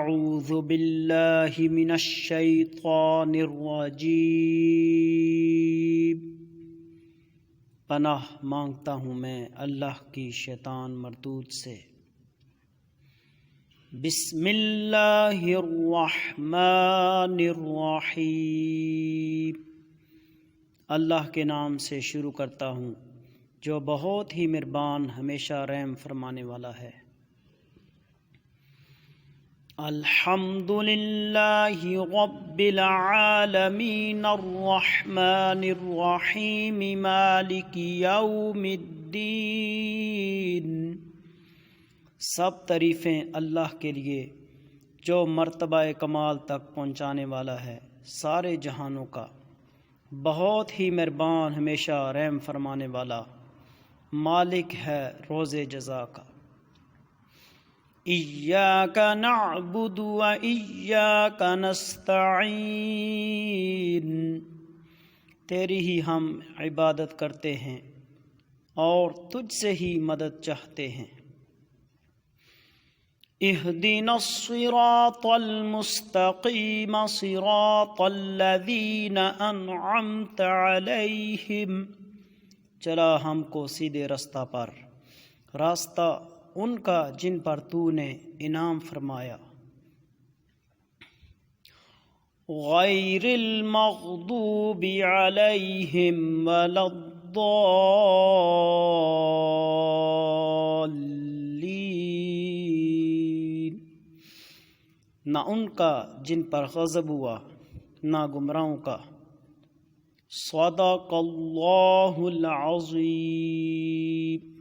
اعوذ باللہ من الشیطان الرجیم، پناہ مانگتا ہوں میں اللہ کی شیطان مردود سے۔ بسم اللہ الرحمن الرحیم، اللہ کے نام سے شروع کرتا ہوں جو بہت ہی مہربان ہمیشہ رحم فرمانے والا ہے۔ الحمد للہ رب العالمین الرحمن الرحیم مالک یوم الدین، سب تعریفیں اللہ کے لیے جو مرتبہ کمال تک پہنچانے والا ہے، سارے جہانوں کا، بہت ہی مہربان ہمیشہ رحم فرمانے والا، مالک ہے روز جزا کا۔ ایاک نعبد و ایاک نستعین، تیری ہی ہم عبادت کرتے ہیں اور تجھ سے ہی مدد چاہتے ہیں۔ اہدنا الصراط المستقیم صراط الذین انعمت علیہم، چلا ہم کو سیدھے رستہ پر، راستہ ان کا جن پر تو نے انعام فرمایا۔ غیر المغضوب علیہم ولا الضالین، نہ ان کا جن پر غضب ہوا، نہ گمراہوں کا۔ صدق اللہ العظیم۔